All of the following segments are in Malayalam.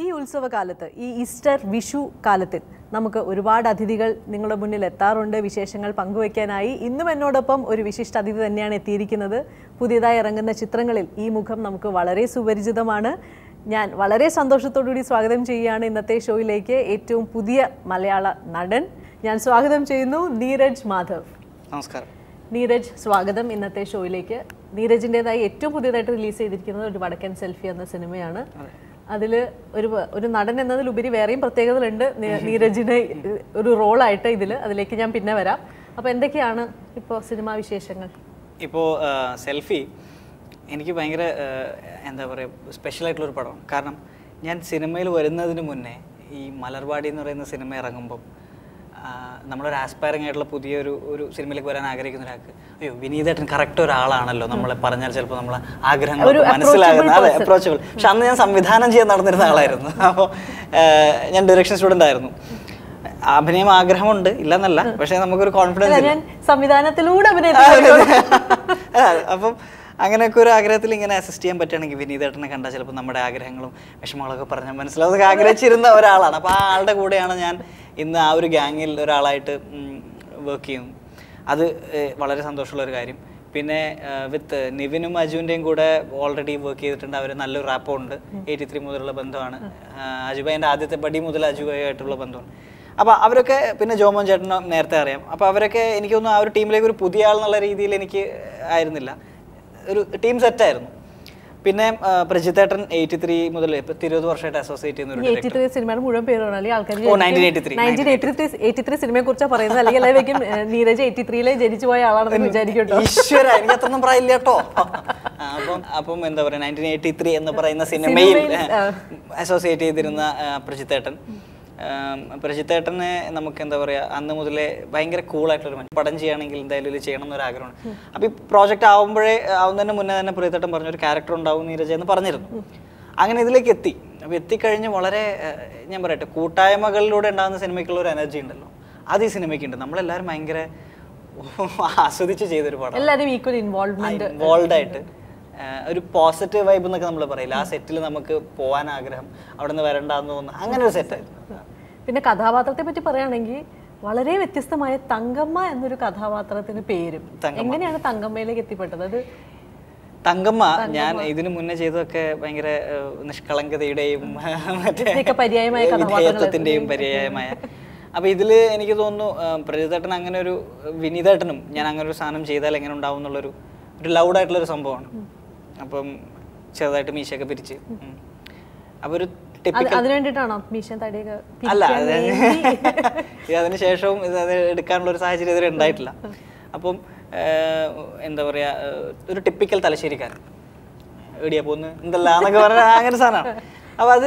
ഈ ഉത്സവകാലത്ത് ഈ ഈസ്റ്റർ വിഷു കാലത്തിൽ നമുക്ക് ഒരുപാട് അതിഥികൾ നിങ്ങളുടെ മുന്നിൽ എത്താറുണ്ട് വിശേഷങ്ങൾ പങ്കുവയ്ക്കാനായി. ഇന്നും എന്നോടൊപ്പം ഒരു വിശിഷ്ട അതിഥി തന്നെയാണ് എത്തിയിരിക്കുന്നത്. പുതിയതായി ഇറങ്ങുന്ന ചിത്രങ്ങളിൽ ഈ മുഖം നമുക്ക് വളരെ സുപരിചിതമാണ്. ഞാൻ വളരെ സന്തോഷത്തോടുകൂടി സ്വാഗതം ചെയ്യുകയാണ് ഇന്നത്തെ ഷോയിലേക്ക് ഏറ്റവും പുതിയ മലയാള നടൻ. ഞാൻ സ്വാഗതം ചെയ്യുന്നു നീരജ് മാധവ്. നമസ്കാരം നീരജ്, സ്വാഗതം ഇന്നത്തെ ഷോയിലേക്ക്. നീരജിൻ്റെതായി ഏറ്റവും പുതിയതായിട്ട് റിലീസ് ചെയ്തിരിക്കുന്നത് ഒരു വടക്കൻ സെൽഫി എന്ന സിനിമയാണ്. അതിൽ ഒരു നടൻ എന്നതിലുപരി വേറെയും പ്രത്യേകതകളുണ്ട് നീരജിന് ഒരു റോളായിട്ട് ഇതിൽ. അതിലേക്ക് ഞാൻ പിന്നെ വരാം. അപ്പോൾ എന്തൊക്കെയാണ് ഇപ്പോൾ സിനിമാ വിശേഷങ്ങൾ? ഇപ്പോൾ സെൽഫി എനിക്ക് ഭയങ്കര എന്താ പറയുക സ്പെഷ്യലായിട്ടുള്ളൊരു പടമാണ്. കാരണം ഞാൻ സിനിമയിൽ വരുന്നതിന് മുന്നേ ഈ മലർവാടി എന്ന് പറയുന്ന സിനിമ ഇറങ്ങുമ്പോൾ നമ്മളൊരു ആസ്പയറിംഗ് ആയിട്ടുള്ള പുതിയൊരു സിനിമയിലേക്ക് വരാൻ ആഗ്രഹിക്കുന്ന ഒരാൾക്ക് അയ്യോ വിനീതേട്ടൻ കറക്റ്റ് ഒരാളാണല്ലോ നമ്മളെ പറഞ്ഞാൽ ചിലപ്പോൾ നമ്മളെ ആഗ്രഹങ്ങൾ മനസ്സിലാകുന്ന അതെ അപ്രോച്ചബിൾ. പക്ഷെ അന്ന് ഞാൻ സംവിധാനം ചെയ്യാൻ നടന്നിരുന്ന ആളായിരുന്നു. അപ്പോൾ ഞാൻ ഡയറക്ഷൻ സ്റ്റുഡൻ്റ് ആയിരുന്നു. അഭിനയം ആഗ്രഹമുണ്ട് ഇല്ലെന്നല്ല, പക്ഷെ നമുക്കൊരു കോൺഫിഡൻസ് സംവിധാനത്തിലൂടെ അപ്പം അങ്ങനെയൊക്കെ ഒരു ആഗ്രഹത്തിൽ ഇങ്ങനെ അസിസ്റ്റ് ചെയ്യാൻ പറ്റുകയാണെങ്കിൽ വിനീതേട്ടനെ കണ്ടാൽ ചിലപ്പോൾ നമ്മുടെ ആഗ്രഹങ്ങളും വിഷമങ്ങളൊക്കെ പറഞ്ഞാൽ മനസ്സിലാവുന്നതൊക്കെ ആഗ്രഹിച്ചിരുന്ന ഒരാളാണ്. അപ്പോൾ ആ ആളുടെ കൂടെയാണ് ഞാൻ ഇന്ന് ആ ഒരു ഗ്യാങ്ങിൽ ഒരാളായിട്ട് വർക്ക് ചെയ്യുന്നു. അത് വളരെ സന്തോഷമുള്ളൊരു കാര്യം. പിന്നെ വിത്ത് നിവിനും അജുവിൻ്റെയും കൂടെ ഓൾറെഡി വർക്ക് ചെയ്തിട്ടുണ്ട്. അവർ നല്ലൊരു റാപ്പും ഉണ്ട്. 83 മുതലുള്ള ബന്ധമാണ്. അജുബായിൻ്റെ ആദ്യത്തെ പടി മുതൽ അജുബായിട്ടുള്ള ബന്ധമാണ്. അപ്പോൾ അവരൊക്കെ പിന്നെ ജോമോൻ ചേട്ടനും നേരത്തെ അറിയാം. അപ്പോൾ അവരൊക്കെ എനിക്ക് തോന്നുന്നു ആ ഒരു ടീമിലേക്ക് ഒരു പുതിയ ആളെന്നുള്ള രീതിയിൽ എനിക്ക് ആയിരുന്നില്ല, ഒരു ടീം സെറ്റായിരുന്നു. പിന്നെ പ്രജിത്തേട്ടൻ 83 മുതൽ 20 വർഷമായിട്ട് അസോസിയേറ്റ് ചെയ്യുന്ന സിനിമയുടെ മുഴുവൻ പേരാണ് ആൾക്കാർ 1983 സിനിമയെ കുറിച്ചാണ് പറയുന്നത്. അല്ലെങ്കിൽ എല്ലാവരും നീരജ് 83-ലെ ജനിച്ചു പോയ ആളാണെന്ന് വിചാരിക്കട്ടോ. ഈശ്വര, എനിക്ക് അത്രയൊന്നും പ്രായമില്ല കേട്ടോ. അപ്പം എന്താ പറയുക 1983 എന്ന് പറയുന്ന സിനിമയിൽ അസോസിയേറ്റ് ചെയ്തിരുന്ന പ്രജിത്തേട്ടനെ നമുക്ക് എന്താ പറയുക അന്ന് മുതലേ ഭയങ്കര കൂളായിട്ടുള്ളൊരു പടം ചെയ്യുകയാണെങ്കിൽ എന്തായാലും ഇത് ചെയ്യണം എന്നൊരു ആഗ്രഹമാണ്. അപ്പോൾ ഈ പ്രോജക്റ്റ് ആവുന്നതിന് മുന്നേ തന്നെ പ്രജിത്തേട്ടൻ പറഞ്ഞൊരു ക്യാരക്ടർ ഉണ്ടാവും നീരജ് എന്ന് പറഞ്ഞിരുന്നു. അങ്ങനെ ഇതിലേക്ക് എത്തി. അപ്പോൾ എത്തിക്കഴിഞ്ഞ് വളരെ ഞാൻ പറയട്ടെ കൂട്ടായ്മകളിലൂടെ ഉണ്ടാകുന്ന സിനിമയ്ക്കുള്ള ഒരു എനർജി ഉണ്ടല്ലോ, അത് ഈ സിനിമയ്ക്കുണ്ട്. നമ്മളെല്ലാവരും ഭയങ്കര ആസ്വദിച്ച് ചെയ്തൊരു പടം, എല്ലാവരും ഈക്വൽ ഇൻവോൾവ്ഡ് ആയിട്ട് ഒരു പോസിറ്റീവ് വൈബ് എന്നൊക്കെ നമ്മൾ പറയില്ല. ആ സെറ്റിൽ നമുക്ക് പോകാൻ ആഗ്രഹം, അവിടെ നിന്ന് വരണ്ടെന്ന് തോന്നുന്നു, അങ്ങനെ ഒരു സെറ്റായിരുന്നു. പിന്നെ കഥാപാത്രത്തെ പറ്റി പറയുകയാണെങ്കിൽ വളരെ വ്യത്യസ്തമായ തങ്കമ്മ എന്നൊരു കഥാപാത്രത്തിന് പേരും. എങ്ങനെയാണ് തങ്കമ്മയിലേക്ക് എത്തിപ്പെട്ടത്? അത് തങ്കമ്മ ഞാൻ ഇതിനു മുന്നേ ചെയ്തതൊക്കെ ഭയങ്കര നിഷ്കളങ്കതയുടെയും വിധേയത്വത്തിന്റെയും പര്യായമായ. അപ്പോൾ ഇതിൽ എനിക്ക് തോന്നുന്നു പ്രജിത്തേട്ടൻ അങ്ങനെ ഒരു വിനീതേട്ടനും ഞാൻ അങ്ങനെ ഒരു സാധനം ചെയ്താൽ എങ്ങനെ ഉണ്ടാവും എന്നുള്ളൊരു ലൗഡായിട്ടുള്ളൊരു സംഭവമാണ്. അപ്പം ചെറുതായിട്ട് മീശയൊക്കെ പിരിച്ച് അപ്പോൾ ഒരു അല്ല അതിനുശേഷവും ഇത് എടുക്കാനുള്ള ഒരു സാഹചര്യം ഇതുവരെ ഉണ്ടായിട്ടില്ല. അപ്പം എന്താ പറയുക ഒരു ടിപ്പിക്കൽ തലശ്ശേരിക്കാരൻ എവിടെയാ പോകുന്നത് എന്തല്ല എന്നൊക്കെ പറഞ്ഞാൽ അങ്ങനെ സാധനമാണ്. അപ്പോൾ അത്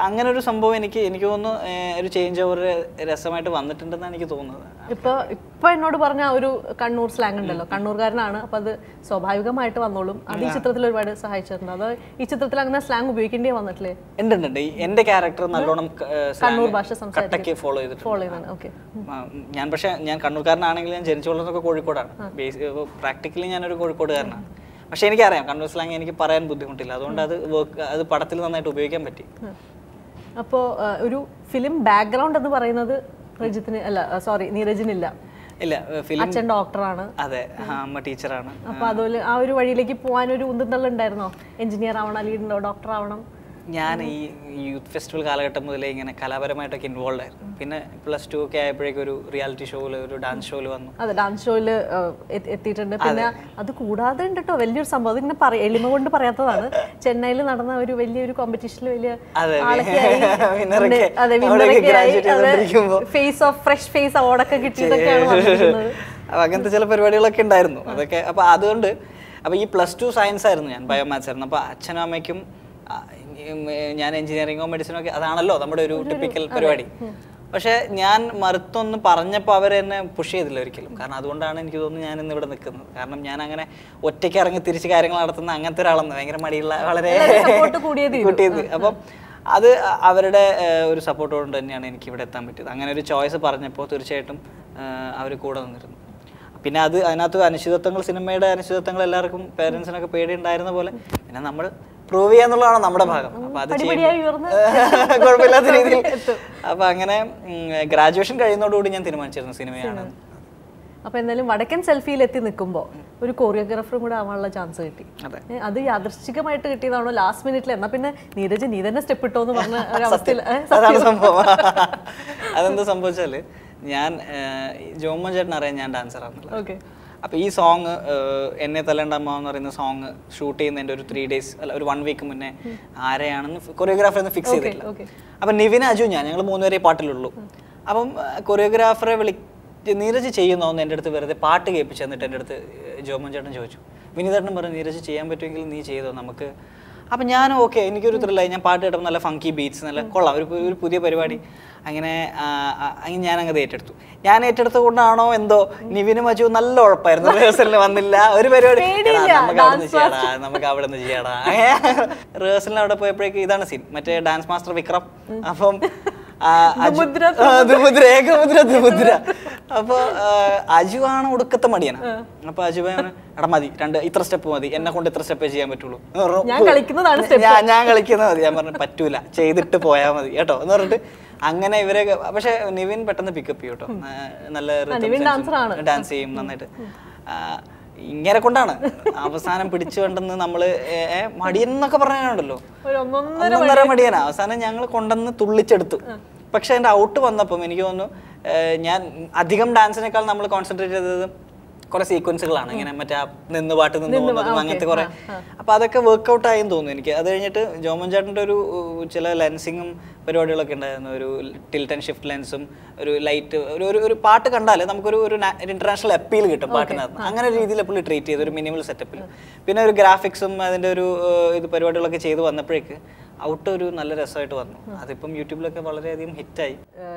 അങ്ങനെ ഒരു സംഭവം എനിക്ക് തോന്നുന്നു ഒരു ചേഞ്ച് ഓവർ രസമായിട്ട് വന്നിട്ടുണ്ടെന്നാണ് എനിക്ക് തോന്നുന്നത്. ഇപ്പൊ എന്നോട് പറഞ്ഞ ഒരു കണ്ണൂർ സ്ലാങ് ഉണ്ടല്ലോ, കണ്ണൂർകാരനാണ്, അപ്പൊ അത് സ്വാഭാവികമായിട്ട് വന്നോളും. അത് ഈ ചിത്രത്തിൽ ഒരുപാട് സഹായിച്ചിട്ടുണ്ട്. അത് ഈ ചിത്രത്തിൽ അങ്ങനെ സ്ലാങ് ഉപയോഗിക്കേണ്ടി വന്നിട്ടില്ലേ? ഉണ്ട്. എന്റെ ക്യാരക്ടർ നല്ലോണം കണ്ണൂർ ഭാഷ ഫോളോ ചെയ്തിട്ടുണ്ട്. ഞാൻ കണ്ണൂർക്കാരനാണെങ്കിൽ ഞാൻ ജനിച്ചു വളർന്നതൊക്കെ കോഴിക്കോടാണ്. പ്രാക്ടിക്കലി ഞാനൊരു കോഴിക്കോടുകാരനാണ്. പക്ഷെ എനിക്കറിയാം കണ്ണൂർ സ്ലാങ് എനിക്ക് പറയാൻ ബുദ്ധിമുട്ടില്ല. അതുകൊണ്ട് അത് പടത്തിൽ നന്നായിട്ട് ഉപയോഗിക്കാൻ പറ്റി. അപ്പോൾ ഒരു ഫിലിം ബാക്ക്ഗ്രൗണ്ട് എന്ന് പറയുന്നത് നീരജിനില്ല. ഇല്ല, അച്ഛൻ ഡോക്ടറാണ്. അതെ, അമ്മ ടീച്ചറാണ്. അപ്പൊ അതുപോലെ ആ ഒരു വഴിയിലേക്ക് പോകാൻ ഒരു ഉന്തുണ്ടായിരുന്നോ? എഞ്ചിനീയർ ആവണം അല്ലെങ്കിൽ ഡോക്ടർ ആവണം? ഞാൻ ഈ യൂത്ത് ഫെസ്റ്റിവൽ കാലഘട്ടം മുതലേ ഇങ്ങനെ കലാപരമായിട്ടൊക്കെ ഇൻവോൾവ് ആയിരുന്നു. പിന്നെ +2 ഒക്കെ ആയപ്പോഴേക്കും ഒരു റിയാലിറ്റി ഷോയിൽ ഒരു ഡാൻസ് ഷോയിൽ വന്നു. അതെ, ഡാൻസ് ഷോയിൽ എത്തിയിട്ടുണ്ട്. പിന്നെ അത് കൂടാതെ ഉണ്ട് കേട്ടോ വലിയൊരു സംഭവം. ഇങ്ങനെ എളിമ കൊണ്ട് പറയാത്തതാണ്. ചെന്നൈയിൽ നടന്ന ഒരു വലിയൊരു കോമ്പറ്റീഷനിൽ വലിയ ഫ്രഷ് ഫേസ് അവാർഡൊക്കെ കിട്ടിയതൊക്കെയാണ് വന്നിരിക്കുന്നത്. അങ്ങനത്തെ ചില പരിപാടികളൊക്കെ ഉണ്ടായിരുന്നു. അതൊക്കെ അപ്പോൾ അതുകൊണ്ട് അപ്പോൾ ഈ +2 സയൻസ് ആയിരുന്നു, ഞാൻ ബയോമാത്സ് ആയിരുന്നു. അപ്പോൾ അച്ഛനും അമ്മയ്ക്കും ഞാൻ എഞ്ചിനീയറിങ്ങോ മെഡിസിനോ ഒക്കെ അതാണല്ലോ നമ്മുടെ ഒരു ടിപ്പിക്കൽ പരിപാടി. പക്ഷെ ഞാൻ മറുത്തൊന്ന് പറഞ്ഞപ്പോൾ അവരെന്നെ പുഷ് ചെയ്തില്ല ഒരിക്കലും. കാരണം അതുകൊണ്ടാണ് എനിക്ക് തോന്നുന്നു ഞാൻ ഇന്ന് ഇവിടെ നിൽക്കുന്നത്. കാരണം ഞാൻ അങ്ങനെ ഒറ്റയ്ക്ക് ഇറങ്ങി തിരിച്ച് കാര്യങ്ങൾ നടത്തുന്ന അങ്ങനത്തെ ഒരാളെന്ന് ഭയങ്കര മടിയുള്ള വളരെ കൂട്ടിയത്. അപ്പം അത് അവരുടെ ഒരു സപ്പോർട്ട് കൊണ്ട് തന്നെയാണ് എനിക്ക് ഇവിടെ എത്താൻ പറ്റിയത്. അങ്ങനെ ഒരു ചോയ്സ് പറഞ്ഞപ്പോൾ തീർച്ചയായിട്ടും അവർ കൂടെ നിന്നിരുന്നു. പിന്നെ അതിനകത്ത് അനിശ്ചിതത്വങ്ങൾ, സിനിമയുടെ അനിശ്ചിതത്വങ്ങൾ എല്ലാവർക്കും പേരൻസിനൊക്കെ പേടിയുണ്ടായിരുന്ന പോലെ പിന്നെ നമ്മൾ പ്രൂവ് ചെയ്യാന്നുള്ളതാണ് നമ്മുടെ ഭാഗം. അപ്പൊ അത് കുഴപ്പമില്ലാത്ത രീതിയിൽ. അപ്പൊ അങ്ങനെ ഗ്രാജുവേഷൻ കഴിയുന്നതോടുകൂടി ഞാൻ തീരുമാനിച്ചിരുന്നു സിനിമയാണ്. അപ്പൊ എന്തായാലും വടക്കൻ സെൽഫിയിൽ എത്തി നിൽക്കുമ്പോൾ ഒരു കൊറിയോഗ്രാഫറും കൂടെ ആവാനുള്ള ചാൻസ് കിട്ടി. അത് യാദൃശ്ചികമായിട്ട് കിട്ടിയതാണോ ലാസ്റ്റ് മിനിറ്റിൽ? എന്നാ പിന്നെ നീരജ് നീ തന്നെ സ്റ്റെപ്പ് ഇട്ടോ എന്ന് പറഞ്ഞ ഒരവസ്ഥയിൽ അതാണ് സംഭവം. അതെന്താ സംഭവിച്ചാല് ഞാൻ ജോമോൻ ചേട്ടൻ അറിയാം ഞാൻ ഡാൻസറാണെന്നുള്ളത്. അപ്പോൾ ഈ സോങ് എന്നെ തല്ലേണ്ടമ്മ എന്ന് പറയുന്ന സോങ് ഷൂട്ട് ചെയ്യുന്നതിൻ്റെ ഒരു 3 days അല്ല ഒരു 1 week മുന്നേ ആരെയാണെന്ന് കൊറിയോഗ്രാഫർ ഫിക്സ് ചെയ്തിട്ടില്ല. അപ്പം നിവിൻ, അജു, ഞങ്ങൾ 3 പേരെ പാട്ടിലുള്ളൂ. അപ്പം കൊറിയോഗ്രാഫറെ നീരജ് ചെയ്യുന്നോ എന്ന് എൻ്റെ അടുത്ത് വെറുതെ പാട്ട് കേൾപ്പിച്ചു തന്നിട്ട് എൻ്റെ അടുത്ത് ജോമോൻ ചേട്ടൻ ചോദിച്ചു. വിനീതേട്ടൻ പറഞ്ഞു നീരജ് ചെയ്യാൻ പറ്റുമെങ്കിൽ നീ ചെയ്തോ നമുക്ക്. അപ്പം ഞാൻ ഓക്കെ, എനിക്കൊരു ത്രില്ലായി. ഞാൻ പാട്ട് കേട്ടപ്പോൾ നല്ല ഫങ്കി ബീറ്റ്സ്, നല്ല കൊള്ളാം, ഒരു പുതിയ പരിപാടി. അങ്ങനെ ഞാനങ്ങത് ഏറ്റെടുത്തു. ഞാൻ ഏറ്റെടുത്ത കൊണ്ടാണോ എന്തോ നിവിനും അജു നല്ല ഉഴപ്പായിരുന്നു. റിഹേഴ്സലിന് വന്നില്ല. ഒരു പരിപാടി നമുക്ക് അവിടെ നിന്ന് ചെയ്യടാ. റിഹേഴ്സലിന് അവിടെ പോയപ്പോഴേക്ക് ഇതാണ് സീൻ, മറ്റേ ഡാൻസ് മാസ്റ്റർ വിക്രം. അപ്പം അപ്പൊ അജു ആണ് ഒടുക്കത്തെ മടിയാണ്. അപ്പൊ അജു എടാ മതി, ഇത്ര സ്റ്റെപ്പ് മതി, എന്നെ കൊണ്ട് ഇത്ര സ്റ്റെപ്പേ ചെയ്യാൻ പറ്റുള്ളൂ. ഞാൻ കളിക്കുന്നത് മതി. ഞാൻ പറഞ്ഞു പറ്റൂല, ചെയ്തിട്ട് പോയാൽ മതി കേട്ടോ എന്ന് പറഞ്ഞിട്ട് അങ്ങനെ ഇവരെ. പക്ഷെ നിവിൻ പെട്ടെന്ന് പിക്കപ്പ് ചെയ്യും കേട്ടോ, നല്ല ഡാൻസ് ചെയ്യും നന്നായിട്ട്. ഇങ്ങനെ കൊണ്ടാണ് അവസാനം പിടിച്ചു കൊണ്ടെന്ന് നമ്മള് മടിയെന്നൊക്കെ പറഞ്ഞുണ്ടല്ലോ, 1.5 മടിയനാ. അവസാനം ഞങ്ങൾ കൊണ്ടുവന്ന് തുള്ളിച്ചെടുത്തു. പക്ഷെ എൻ്റെ ഔട്ട് വന്നപ്പം എനിക്ക് തോന്നുന്നു ഞാൻ അധികം ഡാൻസിനേക്കാൾ നമ്മൾ കോൺസെൻട്രേറ്റ് ചെയ്തത് കുറെ സീക്വൻസുകളാണ്. ഇങ്ങനെ മറ്റേ നിന്ന് പാട്ട് നിന്ന് പോകുന്നതും അങ്ങനത്തെ കുറെ. അപ്പൊ അതൊക്കെ വർക്ക്ഔട്ട് ആയെന്ന് തോന്നുന്നു എനിക്ക്. അത് കഴിഞ്ഞിട്ട് ജോമോൻ ചേട്ടൻ്റെ ഒരു ചില ലെൻസിങ്ങും പരിപാടികളൊക്കെ ഉണ്ടായിരുന്നു. ഒരു ടിൽറ്റ് ആൻഡ് ഷിഫ്റ്റ് ലെൻസും ഒരു ലൈറ്റ്, ഒരു പാട്ട് കണ്ടാൽ നമുക്കൊരു ഇന്റർനാഷണൽ അപ്പീൽ കിട്ടും പാട്ടിനകത്ത്. അങ്ങനെ ഒരു രീതിയിൽ പുള്ളി ട്രീറ്റ് ചെയ്തു, ഒരു മിനിമൽ സെറ്റപ്പിൽ. പിന്നെ ഒരു ഗ്രാഫിക്സും അതിൻ്റെ ഒരു ഇത് പരിപാടികളൊക്കെ ചെയ്ത് വന്നപ്പോഴേക്ക് ഔട്ട് ഒരു നല്ല രസമായിട്ട് വന്നു. അതിപ്പം യൂട്യൂബിലൊക്കെ വളരെയധികം ഹിറ്റായി.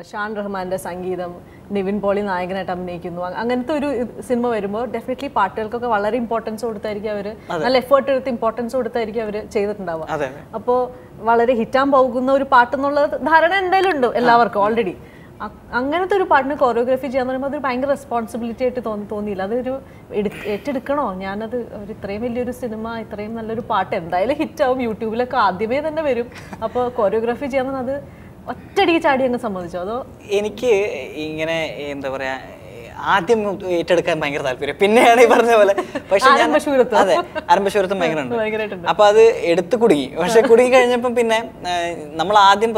ഷാൻ റഹ്മാന്റെ സംഗീതം, നിവിൻ പോളി നായകനായിട്ട് അഭിനയിക്കുന്നു, അങ്ങനത്തെ ഒരു സിനിമ വരുമ്പോൾ ഡെഫിനറ്റ്ലി പാട്ടുകൾക്കൊക്കെ വളരെ ഇമ്പോർട്ടൻസ് കൊടുത്തായിരിക്കും അവര്, നല്ല എഫേർട്ട് എടുത്ത് ഇമ്പോർട്ടൻസ് കൊടുത്തായിരിക്കും അവര് ചെയ്തിട്ടുണ്ടാവുക. അപ്പോൾ വളരെ ഹിറ്റാൻ പോകുന്ന ഒരു പാട്ടെന്നുള്ള ധാരണ എന്തായാലും ഉണ്ട് എല്ലാവർക്കും ഓൾറെഡി. അങ്ങനത്തെ ഒരു പാട്ടിന് കൊറിയോഗ്രാഫി ചെയ്യാന്ന് പറയുമ്പോൾ അതൊരു ഭയങ്കര റെസ്പോൺസിബിലിറ്റി ആയിട്ട് തോന്നിയില്ല? അതൊരു ഏറ്റെടുക്കണോ? ഞാനത് ഇത്രയും വലിയൊരു സിനിമ, ഇത്രയും നല്ലൊരു പാട്ട് എന്തായാലും ഹിറ്റാവും, യൂട്യൂബിലൊക്കെ ആദ്യമേ തന്നെ വരും, അപ്പോൾ കൊറിയോഗ്രാഫി ചെയ്യാന്ന് അത് ഒറ്റയടിക്ക് ചാടി അങ്ങ് സമ്മതിച്ചോ? അതോ? എനിക്ക് ഇങ്ങനെ എന്താ പറയാ, ആദ്യം ഏറ്റെടുക്കാൻ ഭയങ്കര താല്പര്യം, പിന്നെയാണ് ഈ പറഞ്ഞ പോലെ. പക്ഷെ അതെ, ആരംഭശൂരത്വം ഭയങ്കരമുണ്ട്. അപ്പൊ അത് എടുത്ത് കുടുങ്ങി. പക്ഷെ കുടുങ്ങി കഴിഞ്ഞപ്പം പിന്നെ നമ്മൾ ആദ്യം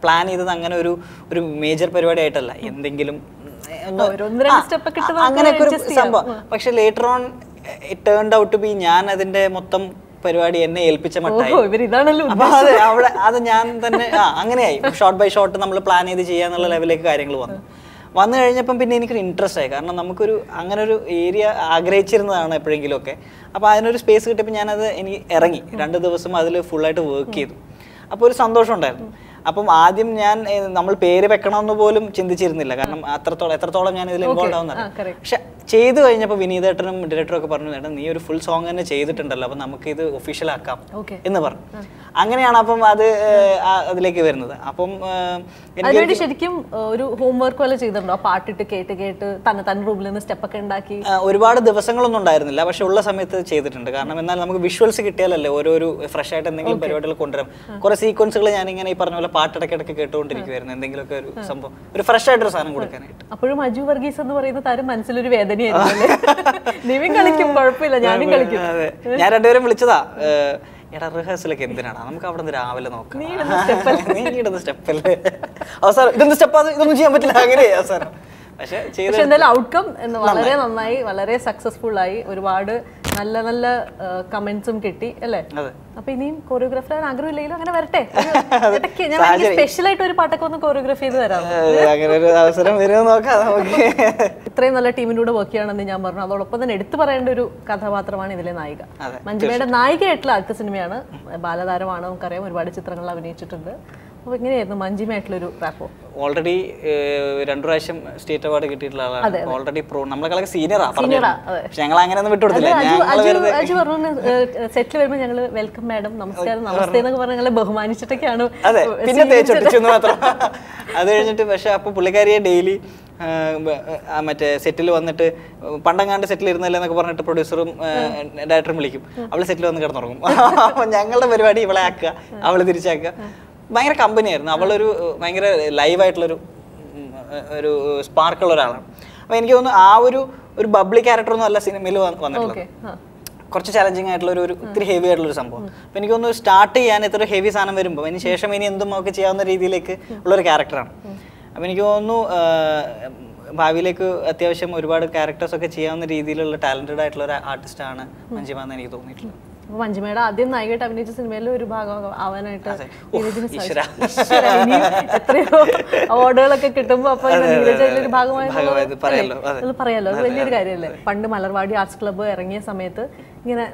പ്ലാൻ ചെയ്തത് അങ്ങനെ ഒരു മേജർ പരിപാടി ആയിട്ടല്ല, എന്തെങ്കിലും അങ്ങനെയൊക്കെ ഒരു സംഭവം. പക്ഷെ later on it turned out to be ഞാൻ അതിന്റെ മൊത്തം പരിപാടി എന്നെ ഏൽപ്പിച്ച മട്ടായി. അപ്പൊ അത് ഞാൻ തന്നെ അങ്ങനെയായി. ഷോട്ട് ബൈ ഷോട്ട് നമ്മൾ പ്ലാൻ ചെയ്ത് ചെയ്യാന്നുള്ള ലെവലിലേക്ക് കാര്യങ്ങൾ വന്നു കഴിഞ്ഞപ്പം പിന്നെ എനിക്കൊരു ഇൻട്രസ്റ്റ് ആയി. കാരണം നമുക്കൊരു അങ്ങനെ ഒരു ഏരിയ ആഗ്രഹിച്ചിരുന്നതാണ് എപ്പോഴെങ്കിലും ഒക്കെ. അപ്പോൾ അതിനൊരു സ്പേസ് കിട്ടിയപ്പോൾ ഞാനത് എനിക്ക് ഇറങ്ങി 2 ദിവസം അതിൽ ഫുള്ളായിട്ട് വർക്ക് ചെയ്തു. അപ്പോൾ ഒരു സന്തോഷം ഉണ്ടായിരുന്നു. അപ്പം ആദ്യം ഞാൻ നമ്മൾ പേര് വെക്കണമെന്ന് പോലും ചിന്തിച്ചിരുന്നില്ല, കാരണം എത്രത്തോളം ഞാൻ ഇതിൽ ഇൻവോൾവ് ആവുന്നത്. പക്ഷെ ചെയ്തു കഴിഞ്ഞപ്പോൾ വിനീതേട്ടനും ഡയറക്ടറും ഒക്കെ പറഞ്ഞു, നീ ഒരു ഫുൾ സോങ് തന്നെ ചെയ്തിട്ടുണ്ടല്ലോ, അപ്പം നമുക്ക് ഇത് ഒഫീഷ്യൽ ആക്കാം എന്ന് പറഞ്ഞു. അങ്ങനെയാണ് അപ്പം അതിലേക്ക് വരുന്നത്. അപ്പം ശരിക്കും ഒരു ഹോംവർക്ക് പോലെ ചെയ്തിട്ടുണ്ടോ? പാട്ടിട്ട് കേട്ട് തന്നെ റൂമിൽ നിന്ന് സ്റ്റെപ്പ് ഒക്കെ ഉണ്ടാക്കി? ഒരുപാട് ദിവസങ്ങളൊന്നും ഉണ്ടായിരുന്നില്ല, പക്ഷെ ഉള്ള സമയത്ത് ചെയ്തിട്ടുണ്ട്. കാരണം എന്നാൽ നമുക്ക് വിഷ്വൽസ് കിട്ടിയാലല്ലേ ഓരോ ഫ്രഷ് ആയിട്ട് എന്തെങ്കിലും പരിപാടികൾ കൊണ്ടുവരാം. കുറെ സീക്വൻസുകൾ ഞാനിങ്ങനെ ഈ പറഞ്ഞ പോലെ പാട്ടിടക്കിടക്ക് കേട്ടുകൊണ്ടിരിക്കുവായിരുന്നു, എന്തെങ്കിലുമൊക്കെ ഒരു സംഭവം, ഒരു ഫ്രഷ് ആയിട്ടൊരു സാധനം കൊടുക്കാനായിട്ട്. അപ്പോഴും അജു വർഗീസ് എന്ന് പറയുന്ന താരം മനസ്സിലൊരു വേദനയായിരുന്നു. നിവിൻ കളിക്കും, കുഴപ്പമില്ല, ഞാനും കളിക്കും. ഞാൻ 2 പേരും വിളിച്ചതാ, എടാ റിഹേഴ്സലൊക്കെ എന്തിനാണ്, നമുക്ക് അവിടെ നിന്ന് രാവിലെ നോക്കാം, നീ ഇടുന്ന സ്റ്റെപ്പല്ലേ അവസാനം, ഇതൊന്നും സ്റ്റെപ്പ് ഇതൊന്നും ചെയ്യാൻ പറ്റില്ല, അങ്ങനെ അവസാനം. പക്ഷെ എന്തായാലും ഔട്ട്കം വളരെ നന്നായി, വളരെ സക്സസ്ഫുൾ ആയി, ഒരുപാട് നല്ല നല്ല കമന്റ്സും കിട്ടി അല്ലേ? അപ്പൊ ഇനിയും കൊറിയോഗ്രാഫർ ആകാൻ ആഗ്രഹമില്ലെങ്കിലും അങ്ങനെ വരട്ടെ. ഞാൻ സ്പെഷ്യൽ ആയിട്ട് ഒരു പാട്ടൊക്കെ ഒന്ന് കൊറിയോഗ്രാഫി ചെയ്ത് തരാം. ഇത്രയും നല്ല ടീമിലൂടെ വർക്ക് ചെയ്യണമെന്ന് ഞാൻ പറഞ്ഞു. അതോടൊപ്പം തന്നെ എടുത്തു പറയേണ്ട ഒരു കഥാപാത്രമാണ് ഇതിലെ നായിക. മഞ്ജിമയുടെ നായികയായിട്ടുള്ള ആദ്യത്തെ സിനിമയാണ്, ബാലതാരമാണ്, നമുക്കറിയാം, ഒരുപാട് ചിത്രങ്ങളിൽ അഭിനയിച്ചിട്ടുണ്ട്. അപ്പോൾ എങ്ങനെയായിരുന്നു മഞ്ജിമയായിട്ടുള്ളൊരു റാപ്പോ? ഓൾറെഡി 2 പ്രാവശ്യം സ്റ്റേറ്റ് അവാർഡ് കിട്ടിയിട്ടുള്ള ആളാണ്. ഓൾറെഡി പ്രോ, നമ്മളെ സീനിയറാ. പക്ഷെ ഞങ്ങൾ അങ്ങനെ ഒന്നും വിട്ടുകൊടുത്തില്ല. സെറ്റിൽ വരുമ്പോൾ ഞങ്ങൾ വെൽക്കം മാഡം, നമസ്കാരം, നമസ്തേ എന്നൊക്കെ പറഞ്ഞ് ഞങ്ങളെ ബഹുമാനിച്ചിട്ടൊക്കെയാണ്. അതെ, പിന്നെ തേച്ചൊട്ടിച്ചു മാത്രം. അത് കഴിഞ്ഞിട്ട് പക്ഷെ അപ്പൊ പുള്ളിക്കാരിയെ ഡെയിലി മറ്റേ സെറ്റിൽ വന്നിട്ട് പണ്ടങ്ങാണ്ട് സെറ്റിൽ ഇരുന്നല്ലേ എന്നൊക്കെ പറഞ്ഞിട്ട് പ്രൊഡ്യൂസറും ഡയറക്ടറും വിളിക്കും. അവള് സെറ്റിൽ വന്ന് കിടന്നുറങ്ങും. അപ്പൊ ഞങ്ങളുടെ പരിപാടി ഇവളെ ആക്കുക, അവള് തിരിച്ചാക്കുക. ഭയങ്കര കമ്പനിയായിരുന്നു. അവളൊരു ഭയങ്കര ലൈവായിട്ടുള്ളൊരു ഒരു സ്പാർക്കുള്ള ഒരാളാണ്. അപ്പോൾ എനിക്ക് തോന്നുന്നു ആ ഒരു ബബ്ലി ക്യാരക്ടറൊന്നും അല്ല സിനിമയിൽ വന്നിട്ടുള്ളത്. കുറച്ച് ചലഞ്ചിങ് ആയിട്ടുള്ള ഒരു ഇത്തിരി ഹെവി ആയിട്ടുള്ള ഒരു സംഭവം. അപ്പോൾ എനിക്കൊന്ന് സ്റ്റാർട്ട് ചെയ്യാൻ ഇത്ര ഹെവി സാധനം വരുമ്പോൾ അതിന് ശേഷം ഇനി എന്തും നമുക്ക് ചെയ്യാവുന്ന രീതിയിലേക്ക് ഉള്ളൊരു ക്യാരക്ടറാണ്. അപ്പോൾ എനിക്ക് തോന്നുന്നു ഭാവിയിലേക്ക് അത്യാവശ്യം ഒരുപാട് ക്യാരക്ടേഴ്സൊക്കെ ചെയ്യാവുന്ന രീതിയിലുള്ള ടാലൻറ്റഡ് ആയിട്ടുള്ള ഒരു ആർട്ടിസ്റ്റാണ് മഞ്ജിമ എന്ന് എനിക്ക് തോന്നിയിട്ടുള്ളത്. അപ്പോൾ മഞ്ജിമയുടെ ആദ്യം നായികയായിട്ട് അഭിനയിച്ച സിനിമയിൽ ഒരു ഭാഗം ആവാനായിട്ട് എത്രയോ അവാർഡുകളൊക്കെ കിട്ടുമ്പോൾ അപ്പോൾ നീരജ് ഭാഗമായത് പറയാലോ, അത് വലിയൊരു കാര്യമല്ലേ. പണ്ട് മലർവാടി ആർട്സ് ക്ലബ്ബ് ഇറങ്ങിയ സമയത്ത് ഇങ്ങനെ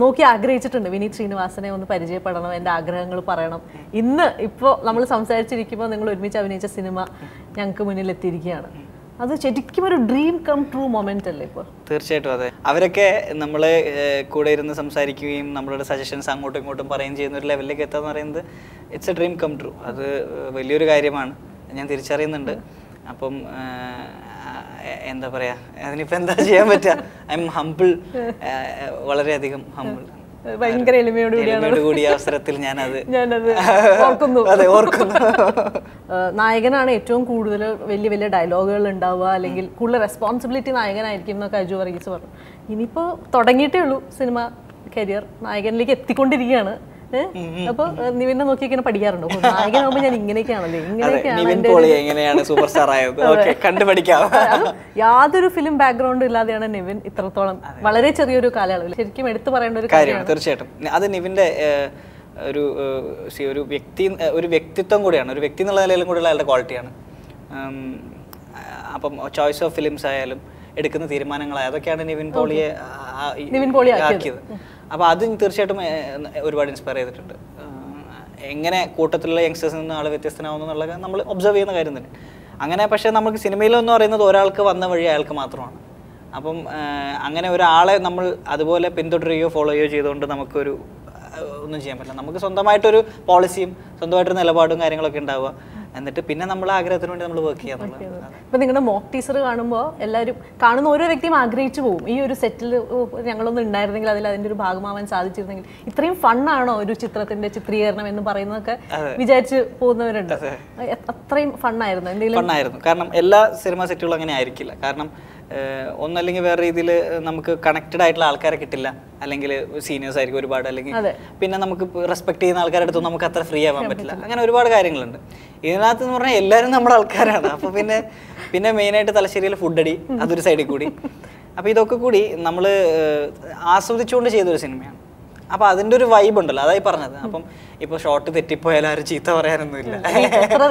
നോക്കി ആഗ്രഹിച്ചിട്ടുണ്ട് വിനീത് ശ്രീനിവാസനെ ഒന്ന് പരിചയപ്പെടണം, എൻ്റെ ആഗ്രഹങ്ങൾ പറയണം. ഇപ്പോൾ നമ്മൾ സംസാരിച്ചിരിക്കുമ്പോൾ നിങ്ങൾ ഒരുമിച്ച് അഭിനയിച്ച സിനിമ ഞങ്ങൾക്ക് മുന്നിൽ എത്തിയിരിക്കുകയാണ്. അത് ശരിക്കും ഒരു ഡ്രീം കം ട്രൂ മൊമെന്റ് അല്ലേ ഇപ്പോൾ? തീർച്ചയായിട്ടും അതെ. അവരൊക്കെ നമ്മളെ കൂടെ ഇരുന്ന് സംസാരിക്കുകയും നമ്മളുടെ സജഷൻസ് അങ്ങോട്ടും ഇങ്ങോട്ടും പറയുകയും ചെയ്യുന്ന ഒരു ലെവലിലേക്ക് എത്താന്ന് പറയുന്നത് it's a dream come true. അത് വലിയൊരു കാര്യമാണ്, ഞാൻ തിരിച്ചറിയുന്നുണ്ട്. അപ്പം എന്താ പറയാ, അതിനിപ്പോൾ എന്താ ചെയ്യാൻ പറ്റുക? ഐ എം ഹംബിൾ, വളരെയധികം ഹംബിൾ. ഭയങ്കര കൂടിയ അവസരത്തിൽ ഞാനത് ഓർക്കുന്നു. നായകനാണ് ഏറ്റവും കൂടുതൽ വലിയ വലിയ ഡയലോഗുകൾ ഉണ്ടാവുക, അല്ലെങ്കിൽ കൂടുതൽ റെസ്പോൺസിബിലിറ്റി നായകനായിരിക്കും എന്നൊക്കെ അജു വർഗീസ് പറഞ്ഞു. ഇനിയിപ്പോൾ തുടങ്ങിയിട്ടേ ഉള്ളൂ സിനിമ കരിയർ, നായകനിലേക്ക് എത്തിക്കൊണ്ടിരിക്കുകയാണ്. അപ്പൊ നിവിനെ നോക്കി ഇങ്ങനെ പഠിക്കാറുണ്ടോ? നായകനാകുമ്പോ ഞാൻ ഇങ്ങനെയൊക്കെയാണല്ലേ, ഇങ്ങനെയാണ് സൂപ്പർ സ്റ്റാർ ആയത്, കണ്ടുപഠിക്കാം. യാതൊരു ഫിലിം ബാക്ക്ഗ്രൗണ്ടും ഇല്ലാതെയാണ് നിവിൻ ഇത്രത്തോളം വളരെ ചെറിയൊരു കാലയളവിൽ ശരിക്കും എടുത്തു പറയേണ്ട ഒരു കാര്യമാണ്. തീർച്ചയായിട്ടും അത് നിവിന്റെ ഒരു വ്യക്തിത്വം കൂടിയാണ്, ഒരു വ്യക്തി എന്നുള്ള നിലയിലും കൂടിയുള്ള അയാളുടെ ക്വാളിറ്റിയാണ്. അപ്പം ചോയ്സ് ഓഫ് ഫിലിംസ് ആയാലും എടുക്കുന്ന തീരുമാനങ്ങളായ അതൊക്കെയാണ് നിവിൻ പോളിയെ ആക്കിയത്. അപ്പോൾ അത് തീർച്ചയായിട്ടും ഒരുപാട് ഇൻസ്പയർ ചെയ്തിട്ടുണ്ട്. എങ്ങനെ കൂട്ടത്തിലുള്ള യങ്സ്റ്റേഴ്സിൽ നിന്ന് ആൾ വ്യത്യസ്തനാവുന്നു എന്നുള്ളത് നമ്മൾ ഒബ്സർവ് ചെയ്യുന്ന കാര്യം തന്നെ. അങ്ങനെ പക്ഷേ നമുക്ക് സിനിമയിലെന്ന് പറയുന്നത് ഒരാൾക്ക് വന്ന വഴി അയാൾക്ക് മാത്രമാണ്. അപ്പം അങ്ങനെ ഒരാളെ നമ്മൾ അതുപോലെ പിന്തുടരുകയോ ഫോളോ ചെയ്യുകയോ ചെയ്തുകൊണ്ട് നമുക്കൊരു ഒന്നും ചെയ്യാൻ പറ്റില്ല. നമുക്ക് സ്വന്തമായിട്ടൊരു പോളിസിയും സ്വന്തമായിട്ടൊരു നിലപാടും കാര്യങ്ങളൊക്കെ ഉണ്ടാവുക, എന്നിട്ട് പിന്നെ നമ്മൾ ആഗ്രഹത്തിന് വേണ്ടി നമ്മൾ വർക്ക് ചെയ്യാന്നുള്ളത്. ഇപ്പം നിങ്ങളുടെ മോക്ക് ടീസർ കാണുമ്പോൾ എല്ലാവരും കാണുന്ന ഓരോ വ്യക്തിയും ആഗ്രഹിച്ചു പോകും, ഈ ഒരു സെറ്റിൽ ഞങ്ങളൊന്നും ഉണ്ടായിരുന്നെങ്കിൽ അതിൻ്റെ ഒരു ഭാഗമാവാൻ സാധിച്ചിരുന്നെങ്കിൽ. ഇത്രയും ഫണ്ണാണോ ഒരു ചിത്രത്തിന്റെ ചിത്രീകരണം എന്ന് പറയുന്നതൊക്കെ വിചാരിച്ച് പോകുന്നവരുണ്ട്. അത്രയും ഫണ്ണായിരുന്നു എന്തെങ്കിലും? ഫണ്ണായിരുന്നു, കാരണം എല്ലാ സിനിമ സെറ്റുകളും അങ്ങനെ ആയിരിക്കില്ല. കാരണം ഒന്നല്ലെങ്കിൽ വേറെ രീതിയിൽ നമുക്ക് കണക്റ്റഡ് ആയിട്ടുള്ള ആൾക്കാരെ കിട്ടില്ല, അല്ലെങ്കിൽ സീനിയേഴ്സ് ആയിരിക്കും ഒരുപാട്, അല്ലെങ്കിൽ പിന്നെ നമുക്ക് റെസ്പെക്ട് ചെയ്യുന്ന ആൾക്കാരുടെ അടുത്ത് നമുക്ക് അത്ര ഫ്രീ ആവാൻ പറ്റില്ല. അങ്ങനെ ഒരുപാട് കാര്യങ്ങളുണ്ട്. ഇതിനകത്ത് എന്ന് പറഞ്ഞാൽ എല്ലാവരും നമ്മുടെ ആൾക്കാരാണ്. അപ്പോൾ പിന്നെ മെയിനായിട്ട് തലശ്ശേരിയിൽ ഫുഡ് അടി, അതൊരു സൈഡിൽ കൂടി. അപ്പോൾ ഇതൊക്കെ കൂടി നമ്മൾ ആസ്വദിച്ചുകൊണ്ട് ചെയ്തൊരു സിനിമയാണ്. അപ്പോൾ അതിൻ്റെ ഒരു വൈബ് ഉണ്ടല്ലോ, അതായി പറഞ്ഞത്. അപ്പം ഇപ്പോൾ ഷോട്ട് തെറ്റിപ്പോയാലും ആരും ചീത്ത പറയാനൊന്നുമില്ല, എത്ര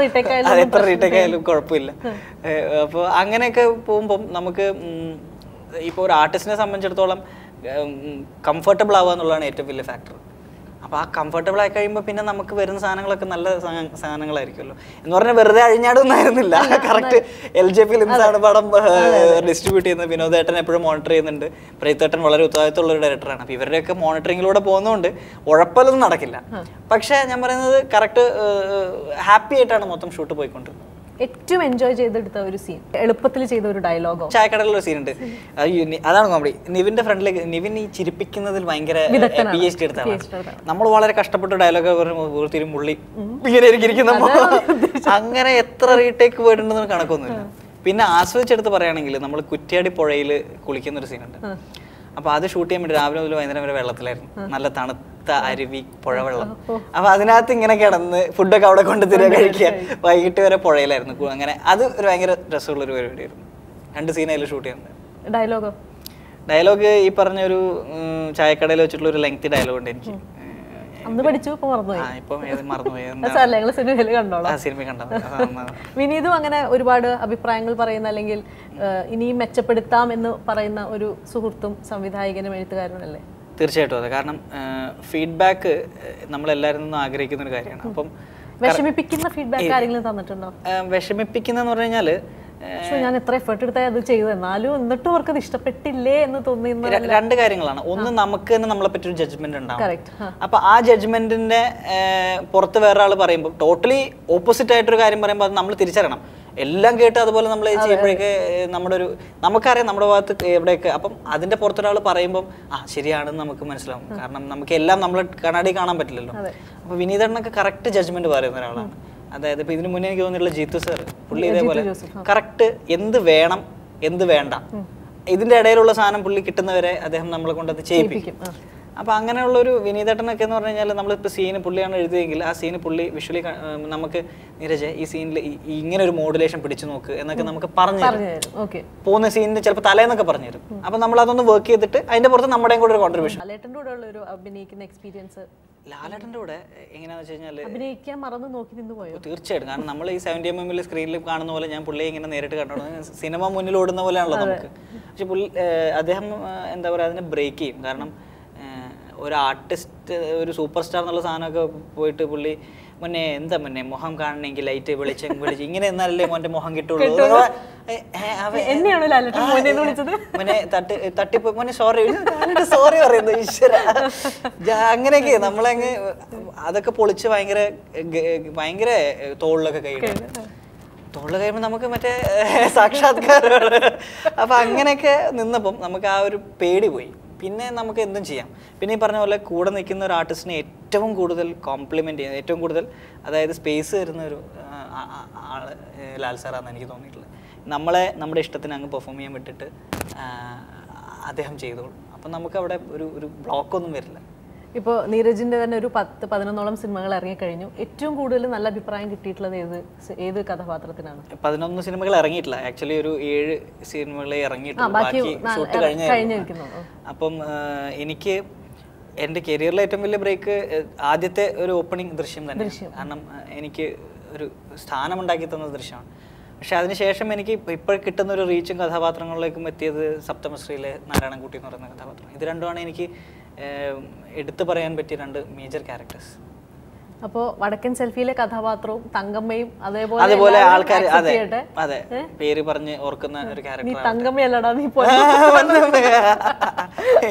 റീടേക്ക് ആയാലും കുഴപ്പമില്ല. അപ്പോൾ അങ്ങനെയൊക്കെ പോകുമ്പം നമുക്ക് ഇപ്പോൾ ഒരു ആർട്ടിസ്റ്റിനെ സംബന്ധിച്ചിടത്തോളം കംഫർട്ടബിൾ ആവുക എന്നുള്ളതാണ് ഏറ്റവും വലിയ ഫാക്ടർ. അപ്പോൾ ആ കംഫർട്ടബിൾ ആയി കഴിയുമ്പോൾ പിന്നെ നമുക്ക് വരുന്ന സാധനങ്ങളൊക്കെ നല്ല സാധനങ്ങളായിരിക്കുമല്ലോ. എന്ന് പറഞ്ഞാൽ വെറുതെ അഴിഞ്ഞാടൊന്നും ആയിരുന്നില്ല. കറക്റ്റ് LJ ഫിലിംസ് ആണ് പടം ഡിസ്ട്രിബ്യൂട്ട് ചെയ്യുന്നത്. വിനോദേട്ടൻ എപ്പോഴും മോണിറ്റർ ചെയ്യുന്നുണ്ട്. പ്രേതേട്ടൻ വളരെ ഉത്തരവാദിത്തമുള്ള ഒരു ഡയറക്ടറാണ്. അപ്പോൾ ഇവരുടെയൊക്കെ മോണിറ്ററിങ്ങിലൂടെ പോകുന്നതുകൊണ്ട് ഉഴപ്പലൊന്നും നടക്കില്ല. പക്ഷേ ഞാൻ പറയുന്നത് കറക്റ്റ് ഹാപ്പി ആയിട്ടാണ് മൊത്തം ഷൂട്ട് പോയിക്കൊണ്ടിരുന്നത്. ഏറ്റവും എൻജോയ് ചെയ്തെടുത്ത ഒരു സീൻ, എളുപ്പത്തിൽ ചെയ്ത ഒരു ഡയലോഗോ? ചായക്കടയിലുള്ള സീൻ ഉണ്ട്, അതാണ് കോമഡി. നിവിന്റെ ഫ്രണ്ടിലേക്ക് നിവിൻ ഈ ചിരിപ്പിക്കുന്നതിൽ ഭയങ്കര PhD എടുത്താണ്. നമ്മൾ വളരെ കഷ്ടപ്പെട്ട ഡയലോഗ് പറഞ്ഞ മുള്ളി ഇങ്ങനെ ഇരിക്കുന്ന അങ്ങനെ എത്ര റീടേക്ക് പോയിട്ടുണ്ടെന്ന് കണക്കൊന്നുമില്ല. പിന്നെ ആസ്വദിച്ചെടുത്ത് പറയുകയാണെങ്കിൽ നമ്മൾ കുറ്റ്യാടി പുഴയിൽ കുളിക്കുന്ന ഒരു സീനുണ്ട്. അപ്പോൾ അത് ഷൂട്ട് ചെയ്യാൻ വേണ്ടി രാവിലെ മുതൽ വൈകുന്നേരം വരെ വെള്ളത്തിലായിരുന്നു, നല്ല തണുത്ത അരുവി പുഴവെള്ളം. അപ്പോൾ അതിനകത്ത് ഇങ്ങനെ കിടന്ന് ഫുഡൊക്കെ അവിടെ കൊണ്ട് തരിക, കഴിക്കുക. വൈകിട്ട് വരെ പുഴയിലായിരുന്നു. അങ്ങനെ അത് ഒരു ഭയങ്കര രസമുള്ളൊരു പരിപാടിയായിരുന്നു. 2 സീനായാലും ഷൂട്ട് ചെയ്യുന്നത്. ഡയലോഗ് ഈ പറഞ്ഞൊരു ചായക്കടയിൽ വെച്ചിട്ടുള്ള ഒരു ലെങ്തി ഡയലോഗ് ഉണ്ട് എനിക്ക്. വിനീതും അങ്ങനെ ഒരുപാട് അഭിപ്രായങ്ങൾ പറയുന്ന, അല്ലെങ്കിൽ ഇനിയും മെച്ചപ്പെടുത്താം എന്ന് പറയുന്ന ഒരു സുഹൃത്തും സംവിധായകനും എഴുത്തുകാരനല്ലേ? തീർച്ചയായിട്ടും അതെ. കാരണം ഫീഡ്ബാക്ക് നമ്മളെല്ലാവരും നിന്നും ആഗ്രഹിക്കുന്ന ഒരു കാര്യമാണ്. അപ്പം വിഷമിപ്പിക്കുന്ന ഫീഡ്ബാക്ക് ആരെങ്കിലും തന്നിട്ടുണ്ടോ? വിഷമിപ്പിക്കുന്ന പറഞ്ഞു കഴിഞ്ഞാൽ ഞാൻ എത്ര എഫേർട്ട് എടുത്താൽ അത് ചെയ്തു, എന്നാലും എന്നിട്ടും അവർക്ക് അത് ഇഷ്ടപ്പെട്ടില്ലേ എന്ന് തോന്നുന്ന 2 കാര്യങ്ങളാണ്. ഒന്ന്, നമുക്ക് തന്നെ നമ്മളെ പറ്റി ഒരു ജഡ്ജ്മെന്റ് ഉണ്ടാവും. അപ്പൊ ആ ജഡ്ജ്മെന്റിന്റെ പുറത്ത് വേറെ ആൾ പറയുമ്പോൾ ടോട്ടലി ഓപ്പോസിറ്റ് ആയിട്ടൊരു കാര്യം പറയുമ്പോൾ അത് നമ്മൾ തിരിച്ചറിയണം. എല്ലാം കേട്ട് അതുപോലെ നമ്മൾ ചെയ്യുമ്പോഴേക്ക് നമുക്കറിയാം നമ്മുടെ ഭാഗത്ത് എവിടെയൊക്കെ. അപ്പം അതിന്റെ പുറത്തൊരാൾ പറയുമ്പോൾ ശരിയാണെന്ന് നമുക്ക് മനസ്സിലാവും. കാരണം നമുക്ക് എല്ലാം നമ്മൾ കണ്ണാടി കാണാൻ പറ്റില്ലല്ലോ. അപ്പൊ വിനീതണ്ണൊക്കെ കറക്റ്റ് ജഡ്ജ്മെന്റ് പറയുന്ന ഒരാളാണ്. അതായത് ഇപ്പൊ ഇതിന് മുന്നേ എനിക്ക് തോന്നിയിട്ടുള്ള ജീത്തു സാർ, പുള്ളി ഇതേപോലെ കറക്റ്റ് എന്ത് വേണം എന്ത് വേണ്ട ഇതിന്റെ ഇടയിലുള്ള സാധനം പുള്ളി കിട്ടുന്നവരെ അദ്ദേഹം നമ്മളെ കൊണ്ട് അത് ചെയ്യിപ്പിക്കും. അപ്പോൾ അങ്ങനെയുള്ളൊരു വിനീതേട്ടനൊക്കെ എന്ന് പറഞ്ഞു കഴിഞ്ഞാൽ നമ്മളിപ്പോൾ സീന് പുള്ളിയാണ് എഴുതിയെങ്കിൽ ആ സീന് പുള്ളി വിഷ്വലി നമുക്ക് നീരജ് ഈ സീനിൽ ഇങ്ങനെ ഒരു മോഡുലേഷൻ പിടിച്ചു നോക്ക് എന്നൊക്കെ നമുക്ക് പറഞ്ഞു തരും. പോകുന്ന സീനിന് ചിലപ്പോൾ തലേന്നൊക്കെ പറഞ്ഞു തരും. അപ്പോൾ നമ്മൾ അതൊന്ന് വർക്ക് ചെയ്തിട്ട് അതിന്റെ പുറത്ത് നമ്മുടെയും കൂടെ ഒരു കോൺട്രിബ്യൂഷൻ. ലാലേട്ടൻ്റെ കൂടെ എങ്ങനെയാണെന്ന് വെച്ച് കഴിഞ്ഞാൽ അഭിനയിക്കാൻ മറന്നു നോക്കി നിന്ന് പോയോ? തീർച്ചയായിട്ടും. കാരണം നമ്മൾ ഈ 70mm സ്ക്രീനിൽ കാണുന്ന പോലെ ഞാൻ പുള്ളിയെ ഇങ്ങനെ നേരിട്ട് കണ്ടോണ്ട് സിനിമ മുന്നിൽ ഓടുന്ന പോലെയാണല്ലോ നമുക്ക്. പക്ഷെ അദ്ദേഹം എന്താ പറയുക അതിനെ ബ്രേക്ക് ചെയ്യും. കാരണം ഒരു ആർട്ടിസ്റ്റ് ഒരു സൂപ്പർ സ്റ്റാർ എന്നുള്ള സാധനമൊക്കെ പോയിട്ട് പുള്ളി മുന്നേ മുഖം കാണണമെങ്കിൽ ലൈറ്റ് വെളിച്ചം ഇങ്ങനെ എന്നാലല്ലേ മോന്റെ മുഖം കിട്ടുള്ളൂ. മോനെ തട്ടിപ്പോ മോനെ സോറി പറയുന്നു ഈശ്വര. അങ്ങനെയൊക്കെ നമ്മളങ്ങ് അതൊക്കെ പൊളിച്ച് ഭയങ്കര തോളിലൊക്കെ കഴിയുമ്പോൾ നമുക്ക് മറ്റേ സാക്ഷാത്കാരമാണ്. അപ്പൊ അങ്ങനെയൊക്കെ നിന്നപ്പം നമുക്ക് ആ ഒരു പേടി പോയി. പിന്നെ നമുക്ക് എന്തും ചെയ്യാം. പിന്നെ ഈ പറഞ്ഞ പോലെ കൂടെ നിൽക്കുന്ന ഒരു ആർട്ടിസ്റ്റിനെ ഏറ്റവും കൂടുതൽ കോംപ്ലിമെന്റ് ചെയ്യുന്നത്, ഏറ്റവും കൂടുതൽ അതായത് സ്പേസ് തരുന്ന ഒരു ആള് ലാൽ സാറാണെന്ന് എനിക്ക് തോന്നിയിട്ടുള്ളത്. നമ്മുടെ ഇഷ്ടത്തിന് അങ്ങ് പെർഫോം ചെയ്യാൻ വിട്ടിട്ട് അദ്ദേഹം ചെയ്തോളും. അപ്പം നമുക്ക് അവിടെ ഒരു ബ്ലോക്കൊന്നും വരില്ല. ഇപ്പോൾ നീരജിന്റെ തന്നെ ഒരു 10-11 സിനിമകൾ ഇറങ്ങിക്കഴിഞ്ഞു. ഏറ്റവും കൂടുതൽ നല്ല അഭിപ്രായം കിട്ടിയിട്ടുള്ളത് ഏത് കഥാപാത്രത്തിനാണ്? 11 സിനിമകൾ ഇറങ്ങിയിട്ടില്ല. ആക്ച്വലി ഒരു 7 സിനിമകളെ ഇറങ്ങിയിട്ടുള്ളൂ. ബാക്കി ഷൂട്ട് കഴിഞ്ഞിരിക്കുന്നു. അപ്പം എനിക്ക് എൻ്റെ കരിയറിലെ ഏറ്റവും വലിയ ബ്രേക്ക് ആദ്യത്തെ ഒരു ഓപ്പണിംഗ് ദൃശ്യം തന്നെ. കാരണം എനിക്ക് ഒരു സ്ഥാനമുണ്ടാക്കി തന്ന ദൃശ്യമാണ്. പക്ഷെ അതിനുശേഷം എനിക്ക് ഇപ്പോൾ കിട്ടുന്ന ഒരു റീച്ചും കഥാപാത്രങ്ങളിലേക്കും എത്തിയത് സപ്തമശ്രീയിലെ നാരായണൻകുട്ടി എന്ന് പറയുന്ന കഥാപാത്രം. ഇത് രണ്ടുമാണ് എനിക്ക് എടുത്തു പറയാൻ പറ്റിയ 2 മേജർ ക്യാരക്ടേഴ്സ്. അപ്പോൾ വടക്കൻ സെൽഫിയിലെ കഥാപാത്രവും തങ്കമ്മയും അതേപോലെ ആൾക്കാർ അതെ പേര് പറഞ്ഞ് ഓർക്കുന്ന ഒരു ക്യാരക്ടർ. നീ തങ്കമ്മയല്ലടാ നീ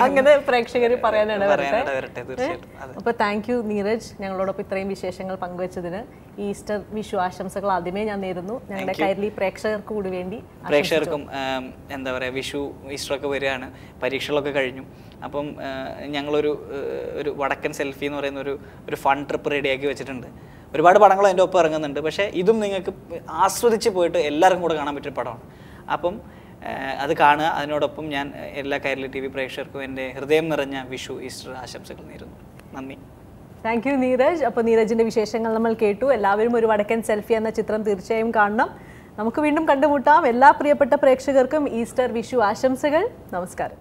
അങ്ങനെ പ്രേക്ഷകർ പറയാനാണ് വരട്ടെ. അപ്പോൾ താങ്ക് യു നീരജ്, ഞങ്ങളോടൊപ്പം ഇത്രയും വിശേഷങ്ങൾ പങ്കുവച്ചതിന്. ഈസ്റ്റർ വിഷു ആശംസകൾ ആദ്യമേ ഞാൻ നേരുന്നു ഞങ്ങളുടെ കൈരളി പ്രേക്ഷകർക്ക് കൂടി വേണ്ടി. പ്രേക്ഷകർക്കും എന്താ പറയുക, വിഷു ഈസ്റ്ററൊക്കെ വരികയാണ്, പരീക്ഷകളൊക്കെ കഴിഞ്ഞു. അപ്പം ഞങ്ങളൊരു വടക്കൻ സെൽഫി എന്ന് പറയുന്ന ഒരു ഫൺ ട്രിപ്പ് റെഡിയാക്കി വെച്ചിട്ടുണ്ട്. ഒരുപാട് പടങ്ങൾ അതിൻ്റെ ഒപ്പം ഇറങ്ങുന്നുണ്ട്. പക്ഷേ ഇതും നിങ്ങൾക്ക് ആസ്വദിച്ച് പോയിട്ട് എല്ലാവർക്കും കൂടെ കാണാൻ പറ്റിയ പടമാണ്. അപ്പം അത് കാണുക. അതിനോടൊപ്പം ഞാൻ എല്ലാ കൈരളി TV പ്രേക്ഷകർക്കും എൻ്റെ ഹൃദയം നിറഞ്ഞ വിഷു ഈസ്റ്റർ ആശംസകൾ നേരുന്നു. നന്ദി. Thank you Neeraj. അപ്പോൾ നീരജിൻ്റെ വിശേഷങ്ങൾ നമ്മൾ കേട്ടു. എല്ലാവരും ഒരു വടക്കൻ സെൽഫി എന്ന ചിത്രം തീർച്ചയായും കാണണം. നമുക്ക് വീണ്ടും കണ്ടുമുട്ടാം. എല്ലാ പ്രിയപ്പെട്ട പ്രേക്ഷകർക്കും ഈസ്റ്റർ വിഷു ആശംസകൾ. നമസ്കാരം.